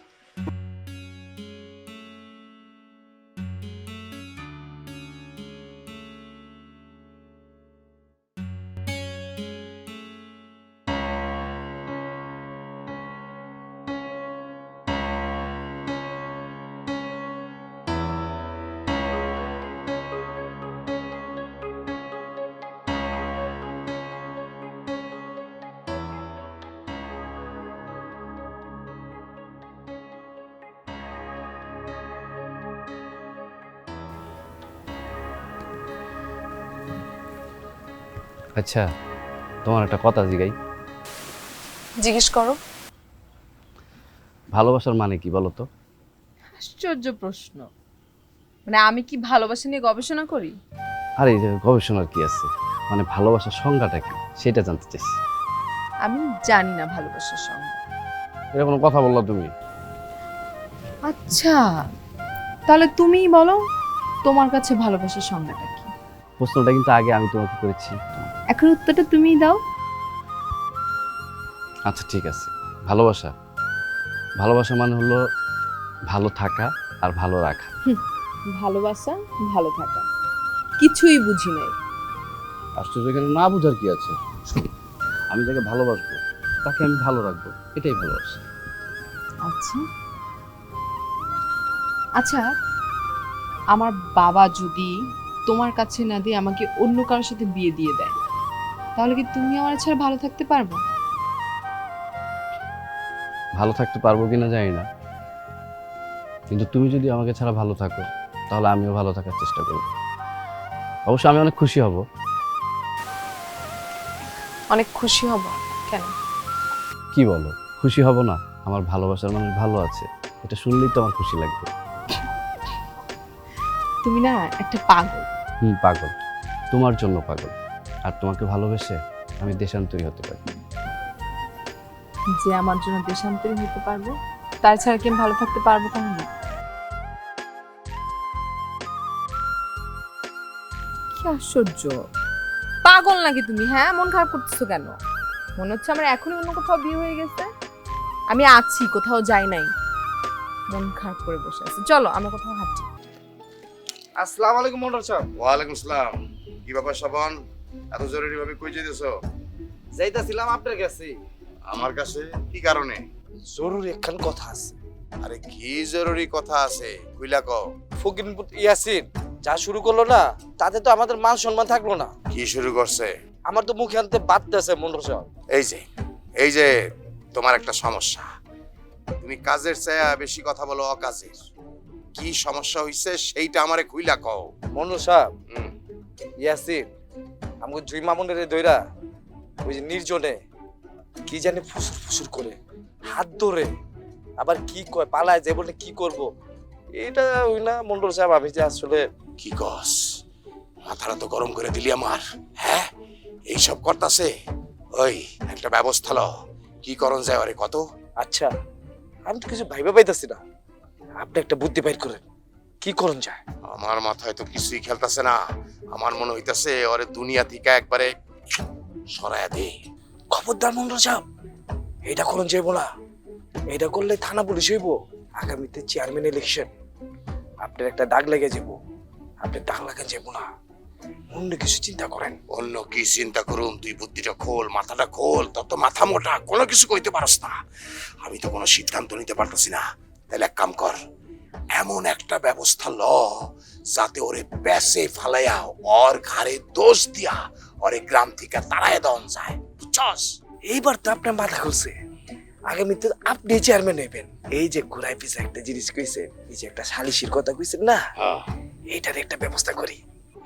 আচ্ছা, তোমার একটা কথা জিগাই। জিজ্ঞেস করো। ভালোবাসার মানে কি বলো তো? আশ্চর্য প্রশ্ন। মানে আমি কি ভালোবাসা নিয়ে গবেষণা করি? আর এই যে গবেষণার কি আছে, মানে ভালোবাসার সংজ্ঞাটা কি সেটা জানতে চাইছি। আমি জানি না ভালোবাসার সংজ্ঞা। এটা কোনো কথা বললা তুমি? আচ্ছা তাহলে তুমিই বলো, তোমার কাছে ভালোবাসার সংজ্ঞাটা কি? প্রশ্নটা কিন্তু আগে আমি তোমাকে করেছি। এখন উত্তরটা তুমিই দাও। আচ্ছা ঠিক আছে, ভালোবাসা ভালোবাসা মানে হলো ভালো থাকা আর ভালো রাখা। ভালোবাসা ভালো থাকা, কিছুই বুঝি নাই। আশ্চর্য, এখানে না বুঝার কি আছে? আমি যাকে ভালোবাসবো তাকে আমি ভালো রাখবো, এটাই ভালোবাসা। আচ্ছা আচ্ছা, আমার বাবা যদি তোমার কাছে না দিয়ে আমাকে অন্য কারোর সাথে বিয়ে দিয়ে দেয়, তাহলে কি তুমি আমার ছাড়া ভালো থাকতে পারবে? ভালো থাকতে পারবো কিনা জানি না, কিন্তু তুমি যদি আমাকে ছাড়া ভালো থাকো তাহলে আমিও ভালো থাকার চেষ্টা করব। অবশ্য আমি অনেক খুশি হব। অনেক খুশি হব? কেন? কি বলো, খুশি হব না? আমার ভালোবাসার মানুষ ভালো আছে, এটা শুনলেই তো আমার খুশি লাগবে। তুমি না একটা পাগল। পাগল, তোমার জন্য পাগল। আর তোমাকে ভালোবেসে আমি দেশান্তরী হতে পারি। যে আমার জন্য দেশান্তরী হতে পারবে, তার ছাড়া কি আমি ভালো থাকতে পারবো? তাহলে কি আশ্চর্য, পাগল নাকি তুমি? হ্যাঁ, মন খারাপ করতেছো কেন? মনে হচ্ছে আমার এখনই অন্য কোথাও বিয়ে হয়ে গেছে। আমি আছি, কোথাও যাই নাই, মন খারাপ করে বসে আছি। চলো আমরা কোথাও হাঁটি। আসসালামু আলাইকুম মন্ডল সাহেব। ওয়ালাইকুম আসসালাম। কি ব্যাপার শাবান, এত জরুরি ভাবে কই যাইতেছো? যাইতাছিলাম আপনার কাছে। আমার কাছে কি কারণে? জরুরি একখান কথা আছে। আরে কি জরুরি কথা আছে, কইলা কও। ফকিরপুর ইয়াসিন যা শুরু করলো না, তাতে তো আমাদের মান সম্মান থাকলো না। কি শুরু করছে? আমার তো মুখে আনতে বাধ্য মন্ডল সাহেব। এই যে তোমার একটা সমস্যা, তুমি কাজের চেয়ে বেশি কথা বলো অকাজের। কি সমস্যা হইছে সেইটা আমারে কইলা কও। মন্ডল সাহেব, ইয়াসিন আমাকে জুই মামুনের ধইরা ওই যে নির্জনে কি জানি ফুসুর ফুসুর করে হাত ধরে আবার কি কয় পালায় যে বলে কি করব, এটা ওই না মন্ডল সাহেব। আমি যে আসলে কি কস, মাথাটা তো গরম করে দিলি আমার। হ্যাঁ, এইসব করতাছে। ওই একটা ব্যবস্থা ল, কি করণ যায় আরে কত। আচ্ছা আমি তো কিছু ভাইবা পাইতাছি না, আপনি একটা বুদ্ধি বাইর করেন, কি করণ যায়? আমার মাথায় তো কিছুই খেলতাছে না। আমার মনে হইতাছে ওরে দুনিয়া থেকে একবারে সরায়া দে। খবরদার মন্ডল সাহেব, এটা করণ যাইব না। এটা করলে থানা পুলিশ হইব। আগামীতে চেয়ারম্যান ইলেকশন, আপনার একটা দাগ লেগে যাব। আপনি দাগ লাগান যাইব না, অন্য কিছু চিন্তা করেন। অন্য কি চিন্তা করুম? তুই বুদ্ধিটা খোল, মাথাটা খোল। তোর তো মাথা মোটা, কোনো কিছু কইতে পারস না। আমি তো কোনো সিদ্ধান্ত নিতে পারতাছি না। তাহলে এক কাম কর, এমন একটা ব্যবস্থা ল যাতে ওরে প্যাসে ফালাইয়া ওর ঘাড়ে দোষ দিয়া ওরে গ্রাম থেকে তাড়াইয়া দেওয়া যায়, বুঝছস? এইবার তো আপনার মাথা খুলছে। আগামীতে আপনি চেয়ারম্যান হইবেন। এই যে ঘুরাই পিছে একটা জিনিস কইছেন, এই যে একটা সালিশির কথা কইছেন না, এইটার একটা ব্যবস্থা করি।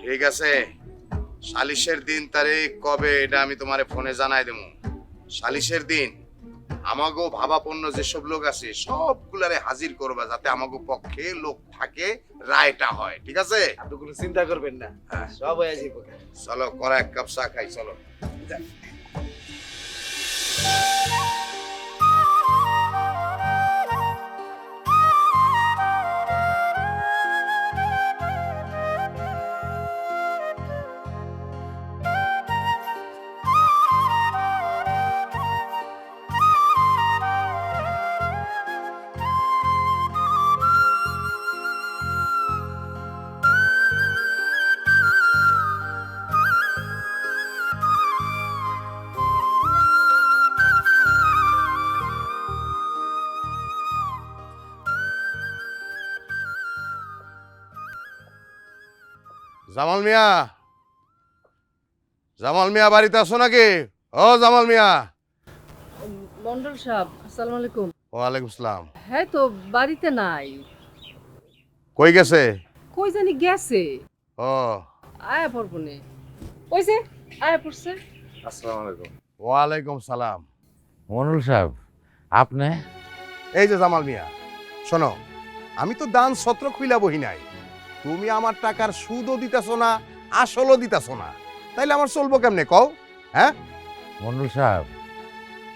ঠিক আছে, সালিশের দিন তারিখ কবে এটা আমি তোমারে ফোনে জানাই দেবো। সালিশের দিন আমাগো ভাবাপন্ন যেসব লোক আছে সবগুলারে হাজির করবা, যাতে আমাগো পক্ষে লোক থাকে, রায়টা হয়। ঠিক আছে? আপনি কোনো চিন্তা করবেন না, হ্যাঁ। সব হয়ে যাবে। চলো করা এক কাপ চা খাই, চলো। জামাল মিয়া, জামাল মিয়া বাড়িতে আছো নাকি? ও জামাল মিয়া। মন্ডল সাহেব, আসসালামু আলাইকুম। ওয়ালাইকুম আসসালাম। হ্যাঁ তো বাড়িতে নাই। কই গেছে? কই জানি গেছে। ও আয়া পড়বো নে। ওই যে আয়া পড়ছে। আসসালামু আলাইকুম। ওয়ালাইকুম সালাম। মনুল সাহেব, আপনি? এই যে জামাল মিয়া, শোনো, আমি তো দান ছত্র খুইলা বহি নাই। তুমি আমার টাকার সুদও দিতেছো না, আসলও দিতেছো না, তাইলে আমার চলবো কেমনে কও? হ্যাঁ, মনুল সাহেব,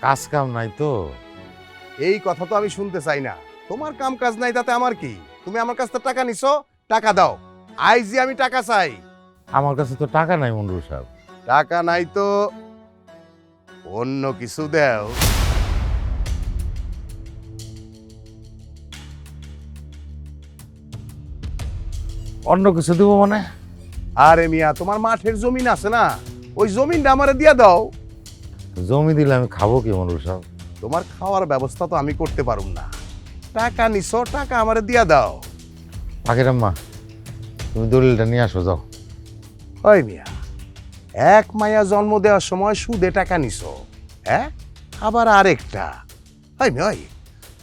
কাজ কাম নাই তো। এই কথা তো আমি শুনতে চাই না। তোমার কাম কাজ নাই তাতে আমার কি? তুমি আমার কাছ থেকে টাকা নিছো, টাকা দাও। আইজি আমি টাকা চাই। আমার কাছে তো টাকা নাই মনুল সাহেব। টাকা নাই তো অন্য কিছু দাও। অন্য কিছু দেবো মানে? আরে মিয়া, তোমার মাঠের জমিন আছে না, ওই জমিনটা আমারে দিয়া দাও। জমি দিলে আমি খাবো কি মনুল সাহেব? তোমার খাওয়ার ব্যবস্থা তো আমি করতে পারুম না। টাকা নিছো, টাকা আমারে দিয়া দাও। পাখিরাম্মা, তুমি দলিলটা নিয়ে আসো, যাও। ওই মিয়া, এক মায়া জন্ম দেওয়ার সময় সুদে টাকা নিছো, হ্যাঁ, আবার আরেকটা। ওই মিয়া, ওই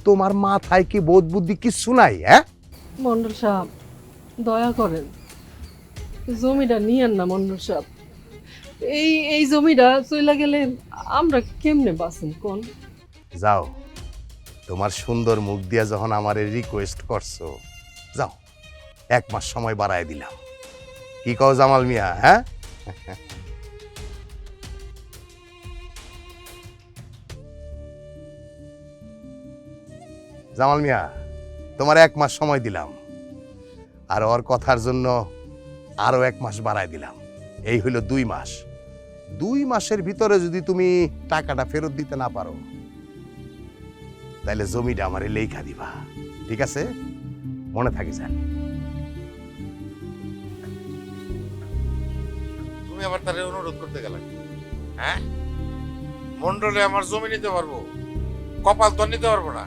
তোমার মাথায় কি বোধ বুদ্ধি কিচ্ছু নাই? হ্যাঁ, মন্ডল সাহেব, দয়া করেন, জমিটা নিয়েন না মন্ডল সাহেব। এই জমিটা চইলা গেলে আমরা কেমনে বাঁচেন কোন? যাও, তোমার সুন্দর মুখ দিয়া যখন আমারে রিকোয়েস্ট করছো, যাও, 1 মাস সময় বাড়ায় দিলাম। কি কও জামাল মিয়া? হ্যাঁ, জামাল মিয়া, তোমার 1 মাস সময় দিলাম, আর ওর কথার জন্য আরো 1 মাস বাড়ায় দিলাম। এই হইল 2 মাস। 2 মাসের ভিতরে যদি তুমি টাকাটা ফেরত দিতে না পারো, তাহলে জমিটা আমারে লেখা দিবা। ঠিক আছে? মনে থাকে যান। তুমি আবার তারে অনুরোধ করতে গেলে? হ্যাঁ, মন্ডলে আমার জমি নিতে পারবো, কপাল তো নিতে পারবো না।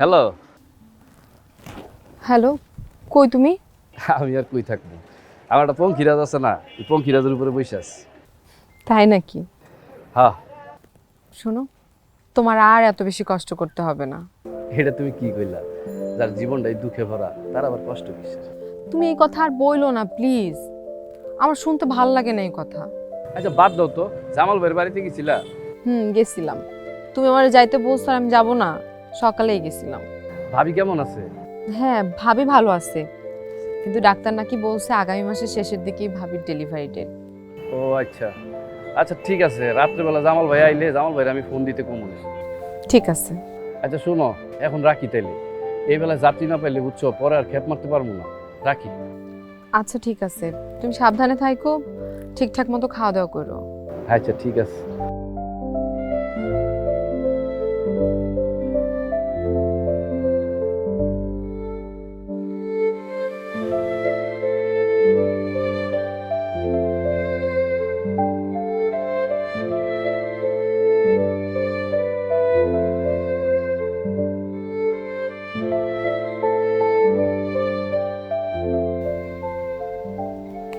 হ্যালো। হ্যালো, কই তুমি? আমি আর কই থাকবো, আমার একটা পঙ্খিরাজ আছে না, এই পঙ্খিরাজের উপরে বসে আছি। তাই নাকি? হ্যাঁ। শোনো, তোমার আর এত বেশি কষ্ট করতে হবে না। এটা তুমি কি কইলা? যার জীবনটাই দুঃখে ভরা তার আবার কষ্ট কিসের? তুমি এই কথা আর বইলো না প্লিজ, আমার শুনতে ভাল লাগে না এই কথা। আচ্ছা বাদ দাও তো, জামাল ভাইয়ের বাড়িতে গেছিলা? গেছিলাম। তুমি আমার যাইতে বলছো আমি যাব না, সকালেই গেছিলাম। ভাবি কেমন আছে? হ্যাঁ, ভাবি ভালো আছে। কিন্তু ডাক্তার নাকি বলছে আগামী মাসের শেষের দিকেই ভাবির ডেলিভারি ডেট। ও আচ্ছা আচ্ছা ঠিক আছে, রাত্রেবেলা জামাল ভাই আইলে জামাল ভাইয়ের আমি ফোন দিতে কমু। ঠিক আছে। আচ্ছা শোনো, এখন রাখি তাইলে, এই বেলা যাত্রী না পাইলে বুঝছো পরে আর খেপ মারতে পারবো না, রাখি। আচ্ছা ঠিক আছে, তুমি সাবধানে থাকো, ঠিকঠাক মতো খাওয়া দাওয়া করো। আচ্ছা ঠিক আছে।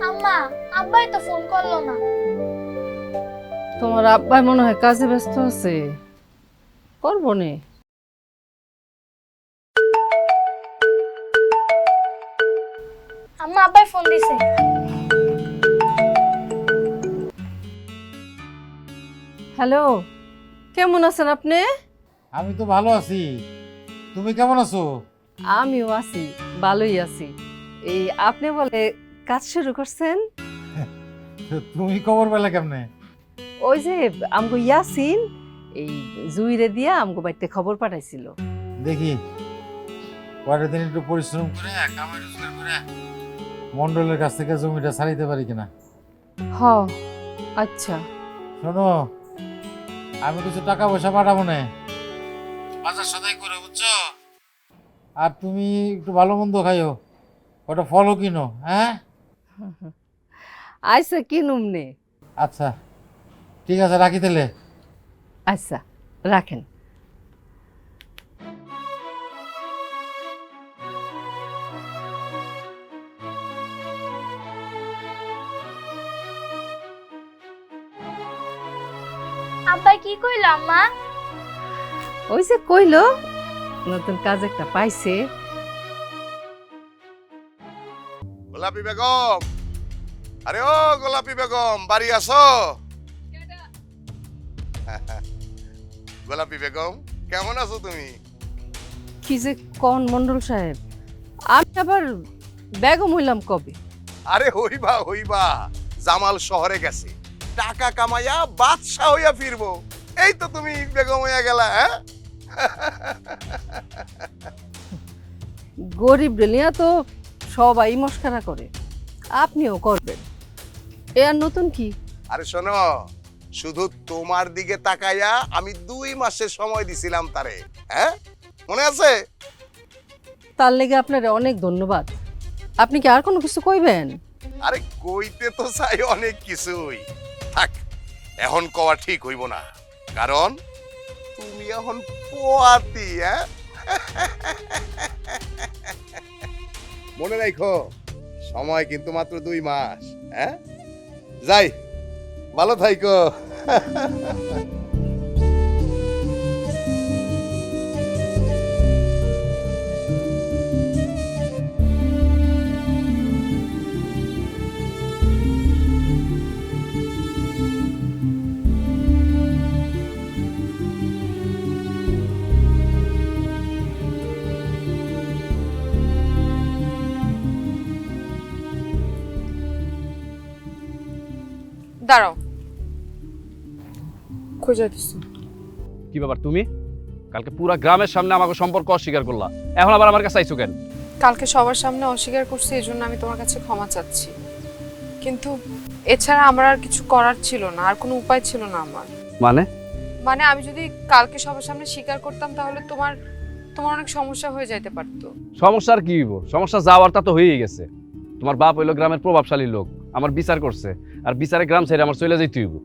আম্মা, আব্বাই তো ফোন করলো না। তোমার আব্বাই মনে হয় কাজে ব্যস্ত আছে, করবো নে। আম্মা, আব্বাই ফোন দিছে। হ্যালো, কেমন আছেন আপনি? আমি তো ভালো আছি, তুমি কেমন আছো? আমিও আছি, ভালোই আছি। এই আপনি বলে কাজ শুরু করছেন? তুমি খবর পেলে কেমনে? ওই যে আমগো ইয়াসিন এই জুইরে দিয়া আমগো বাড়িতে খবর পাঠাইছিল। দেখি কয়টা দিন একটু পরিশ্রম করে কামাই রোজগার করে মন্ডলের কাছ থেকে জমিটা ছাড়াইতে পারি কিনা। হ, আচ্ছা। শোনো, আমি কিছু টাকা পয়সা পাঠাবো না, বাজার সদাই করে, বুঝছো? আর তুমি একটু ভালো মন্দ খাইও, ওটা ফলও কিনো, হ্যাঁ? আচ্ছা, কিনুম নে। আচ্ছা ঠিক আছে, রাখি তাহলে। আচ্ছা রাখেন। আব্বাই কি কইলো আম্মা? ওই যে কইলো নতুন কাজ একটা পাইছে। গোলাপি বেগম, আরে ও গোলাপি বেগম, বাড়ি আসো। গোলাপি বেগম, কেমন আছো তুমি? কি যে কোন মন্ডল সাহেব, আমি আবার বেগম হইলাম কবে? আরে হইবা হইবা, জামাল শহরে গেছে, টাকা কামাইয়া বাদশা হইয়া ফিরবো, এই তো তুমি বেগম হইয়া গেলা। হ্যাঁ, গরিব ডেলিয়া তো সবাই মস্কারা করে, আপনিও করবেন, এ আর নতুন কি? আরে শোনো, শুধু তোমার দিকে তাকাইয়া আমি 2 মাসের সময় দিছিলাম তারে, হ্যাঁ মনে আছে? তার লেগে আপনার অনেক ধন্যবাদ। আপনি কি আর কোনো কিছু কইবেন? আরে কইতে তো চাই অনেক কিছুই, থাক এখন কওয়া ঠিক হইব না, কারণ তুমি এখন পোয়াতি। হ্যাঁ, মনে রাখো সময় কিন্তু মাত্র 2 মাস। হ্যাঁ, যাই, ভালো থাইকো। দাঁড়াও, কই যাইতেছো? কি ব্যাপার তুমি? কালকে পুরা গ্রামের সামনে আমাকে সম্পর্ক অস্বীকার করলা, এখন আবার আমার কাছে আইছো কেন? কালকে সবার সামনে অস্বীকার করছি, এই জন্য আমি তোমার কাছে ক্ষমা চাচ্ছি, কিন্তু এছাড়া আমার আর কিছু করার ছিল না, আর কোনো উপায় ছিল না আমার। মানে আমি যদি কালকে সবার সামনে স্বীকার করতাম তাহলে তোমার অনেক সমস্যা হয়ে যাইতে পারতো। সমস্যা আর কি হইব? সমস্যা যাওয়ার তা তো হয়েই গেছে। তোমার বাপ হইলো গ্রামের প্রভাবশালী লোক, আমার বিচার করছে, আর বিচারে গ্রাম ছেড়ে আমার চলে যাইতে হইব।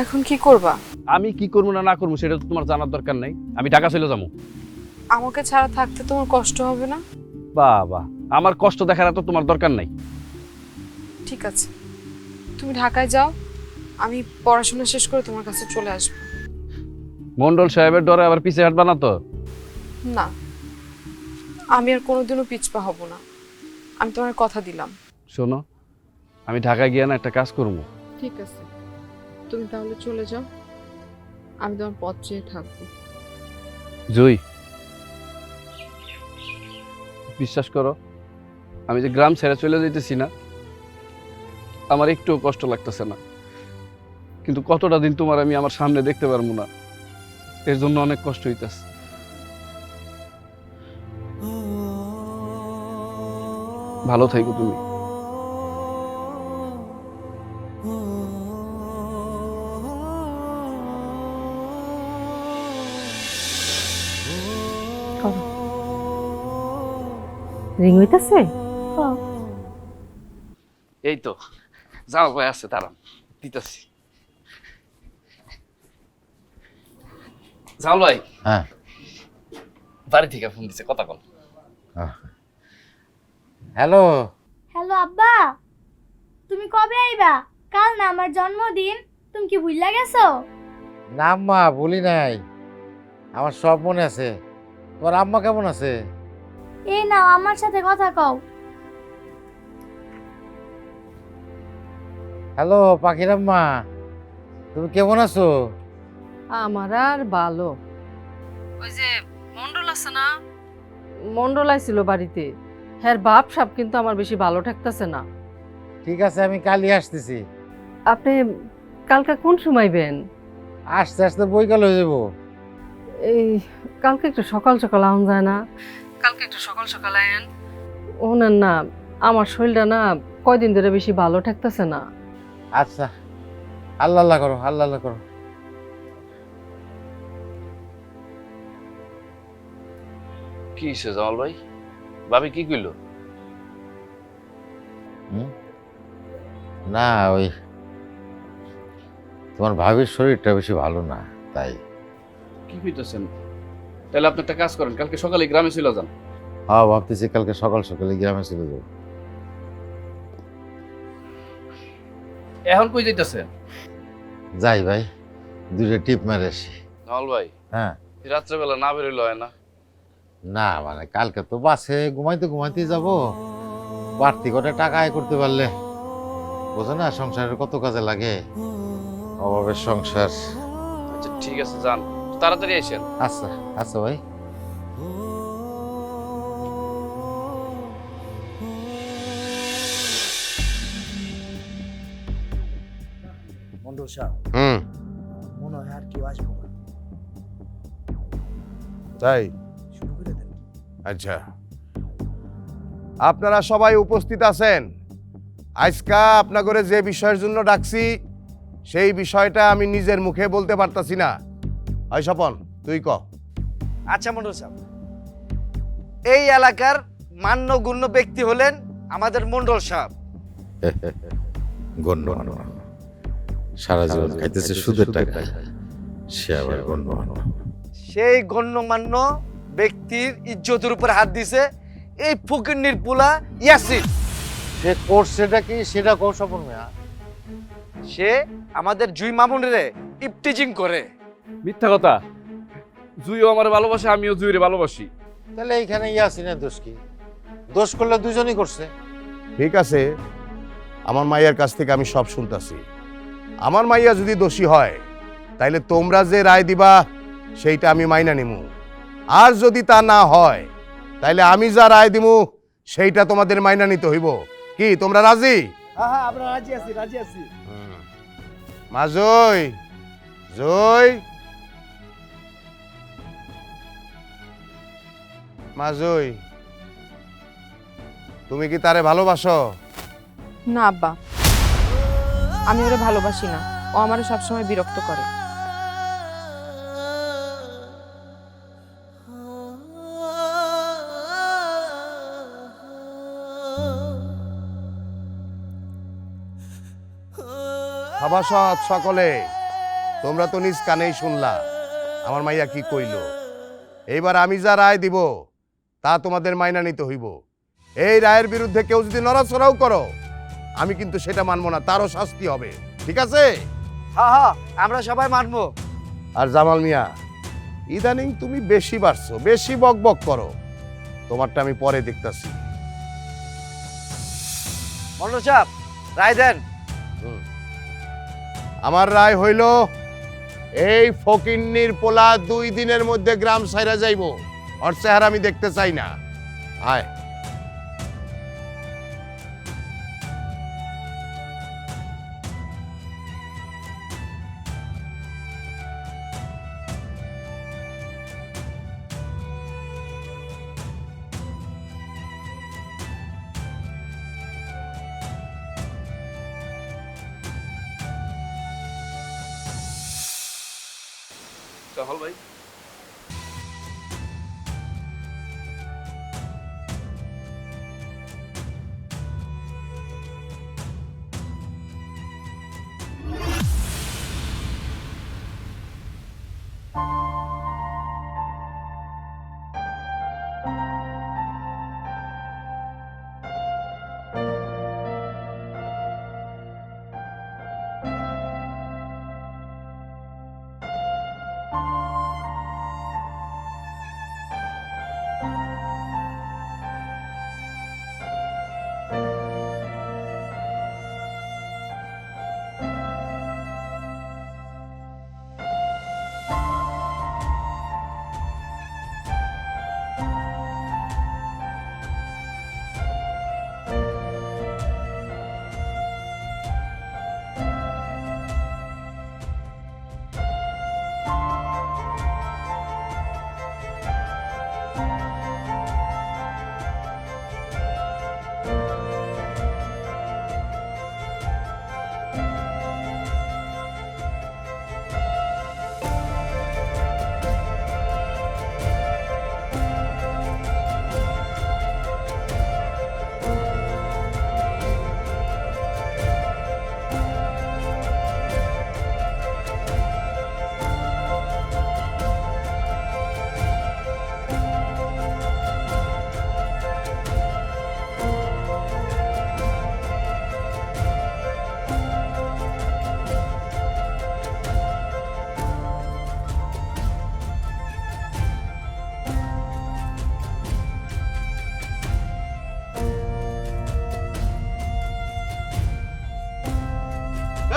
এখন কি করবা? আমি কি করবো না করবো সেটা তো তোমার জানার দরকার নাই, আমি ঢাকা চলে যাবো। আমাকে ছাড়া থাকতে তোমার কষ্ট হবে না? বাবা, আমার কষ্ট দেখার তো তোমার দরকার নাই। ঠিক আছে, তুমি ঢাকায় যাও, আমি পড়াশোনা শেষ করে তোমার কাছে চলে আসবো। মন্ডল সাহেবের ডরে আবার পিছে হাঁটবা না তো? না, আমি আর কোনোদিনও পিছপা হব না, আমি তোমার কথা দিলাম। শোনো, আমি ঢাকা গিয়ে না একটা কাজ করবো। ঠিক আছে, তুমি তাহলে চলে যাও, আমি তোমার পথ চেয়ে থাকবো। জুই, বিশ্বাস করো, আমি যে গ্রাম ছেড়ে চলে যেতেছি না, আমার একটু কষ্ট লাগতেছে না, কিন্তু কতটা দিন তোমার আমি আমার সামনে দেখতে পারবো না, এর জন্য অনেক কষ্ট হইতেছে। ভালো থাকো তুমি। রিং হইতাছে? এই তো যাও ভাই, আছে তারা দিতেছি। যাও ভাই, হ্যাঁ বাড়ি থেকে ফোন দিছে, কথা কল। হ্যালো। হ্যালো আব্বা, তুমি কবে আইবা? কাল না আমার জন্মদিন, তুমি কি ভুইলা গেছো? না আম্মা, বলি নাই, আমার সব মনে আছে। তোমার আম্মা কেমন আছে? এই নাও আমার সাথে কথা কও। হ্যালো পাখির আম্মা, তুমি কেমন আছো? আমার আর ভালো। ওই যে মন্ডল আছে না, মন্ডল আইছিল বাড়িতে, হ্যাঁ বাপ সাপ কিন্তু আমার বেশি ভালো ঠেকতেছে না। ঠিক আছে, আমি কালই আসতেছি। আপনি কালকে কোন সময় বেন? আস্তে আস্তে বৈকাল হয়ে যাবো। এই কালকে একটু সকাল সকাল আউন যায় না? কালকে একটু সকাল সকাল আয়েন। ওনেন না, আমার শরীরটা না কয়দিন ধরে বেশি ভালো ঠেকতেছে না। আচ্ছা, আল্লাহ আল্লাহ করো, আল্লাহ আল্লাহ করো। কি হয়েছে জামাল ভাই? ভাবি কি কইলো? না, ওই তোমার ভাবির শরীরটা বেশি ভালো না, তাই। কি কইতেছেন? তাহলে আপনি একটা কাজ করেন, কালকে সকালে গ্রামে চলে যান। হ্যাঁ, ভাবতেছি কালকে সকাল সকালে গ্রামে চলে যাবো। এখন কই যাইতেছেন? যাই ভাই, দুটো টিপ মেরে আসি। জামাল ভাই, হ্যাঁ। রাত্রেবেলা না বেরোলে হয় না? না মানে কালকে তো বাসে ঘুমাইতে ঘুমাইতে যাব, বাড়তি করে টাকা আয় করতে পারলে বোঝো না সংসারের কত কাজে লাগে, অভাবের সংসার। আচ্ছা ঠিক আছে, যান, তাড়াতাড়ি আসেন। আচ্ছা আচ্ছা ভাই। মন্ডল সাহেব, মনে হয় আর কেউ আসবো না। তাই? শুরু করে দেন। আচ্ছা, আপনারা সবাই উপস্থিত আছেন। আজকা আপনাদের যে বিষয়ের জন্য ডাকছি সেই বিষয়টা আমি নিজের মুখে বলতে পারতাছি না। ওই স্বপন, তুই ক। আচ্ছা মন্ডল সাহেব, এই এলাকার মান্যগণ্য ব্যক্তি হলেন আমাদের মন্ডল সাহেব। গণ্যমান্য সারা জীবন খাইতেছে সুদের টাকা, সে আবার গণ্যমান্য। সেই গণ্যমান্য ব্যক্তির ইজ্জতের উপর হাত দিছে এই ফকিন্নির পোলা ইয়াসিন। সে করছেটা কি সেটা কও স্বপন মিয়া। সে আমাদের জুই মামুনের ইপটিজিং করে। মিথ্যা কথা। জুইও আমার ভালোবাসে, আমিও জুইরে ভালোবাসি। তাহলে এইখানে ইয়াসিনের দোষ কি? দোষ করলে দুজনই করছে। ঠিক আছে, আমার মাইয়ার কাছ থেকে আমি সব শুনতাছি। আমার মাইয়া যদি দোষী হয় তাইলে তোমরা যে রায় দিবা সেইটা আমি মাইনা নিমু, আর যদি তা না হয় তাইলে আমি যা রায় দিমু সেইটা তোমাদের মাইনা নিতে হইব। কি তোমরা রাজি? হ্যাঁ হ্যাঁ, আমরা রাজি আছি, রাজি আছি। মাজই, জয়, মাজই, তুমি কি তারে ভালোবাসো? না আব্বা, আমি ওরে ভালোবাসি না, ও আমারে সবসময় বিরক্ত করে। সভাসদ সকলে, তোমরা তো নিজ কানেই শুনলা আমার মাইয়া কি কইল। এইবার আমি যা রায় দিব তা তোমাদের মাইনা নিতে হইব। এই রায়ের বিরুদ্ধে কেউ যদি নড়াচড়াও করো আমি কিন্তু সেটা মানবো না, তারও শাস্তি হবে। ঠিক আছে? হ্যাঁ হ্যাঁ, আমরা সবাই মানবো। আর জামাল মিয়া, ইদানিং তুমি বেশি বাড়ছো, বেশি বক বক করো, তোমারটা আমি পরে দেখতাছি। মন্ডল সাহেব, রায় দেন। আমার রায় হইল এই ফকিন্নির পোলা 2 দিনের মধ্যে গ্রাম ছাইরা যাইব। ওর চেহারা আমি দেখতে চাই না। আয়। টহল ভাই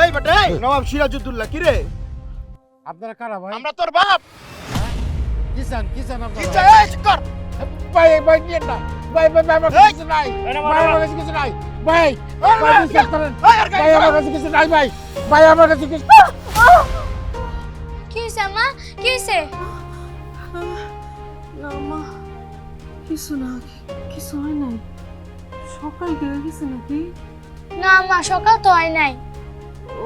এই বেটা এই নবাব সিরাজউদ্দৌলা কি রে? আপনারা কারা ভাই? আমরা তোর বাপ। কি চান কি আপনারা? চাই কর। ভাই ভাই নিয়েন না। ভাই আমার কাছে কিছু নাই। ভাই আমার কাছে কিছু নাই। ভাই বিশ্বাস করেন। ভাই আমার কাছে কিছু নাই ভাই। ভাই আমার কাছে কিছু কি হয়েছে মা? কি হয়েছে? না মা, কিছু না, কিছু হয় নাই। সকাল হয়ে গেছে নাকি? না মা, সকাল তো হয় নাই। ও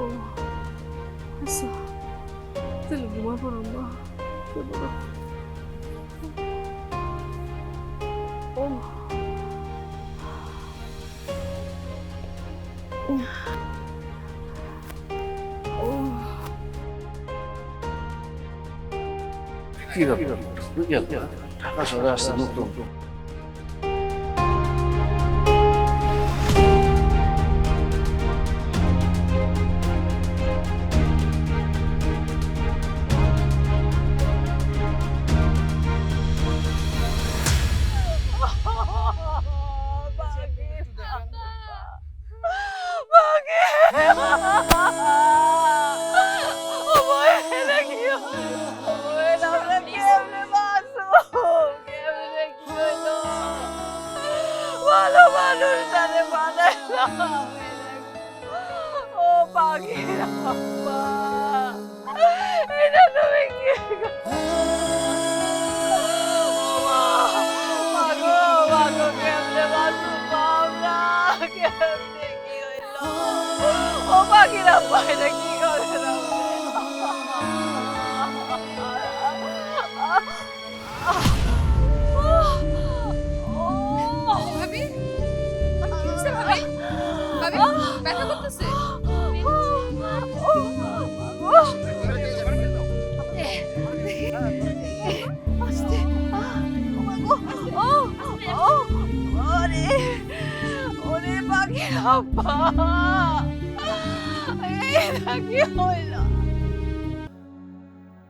আচ্ছা, তাহলে ঘুমা পড়ো মা। ও কি ব্যাপার ঢাকা শহরে আসছে নতুন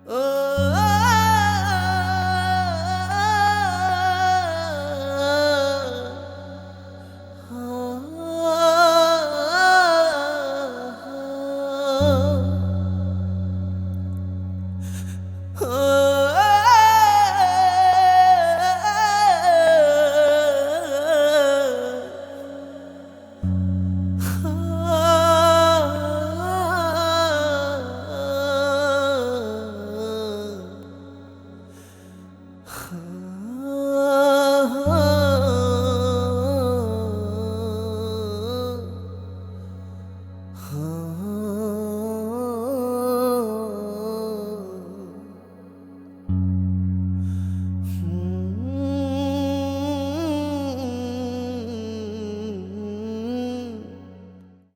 ও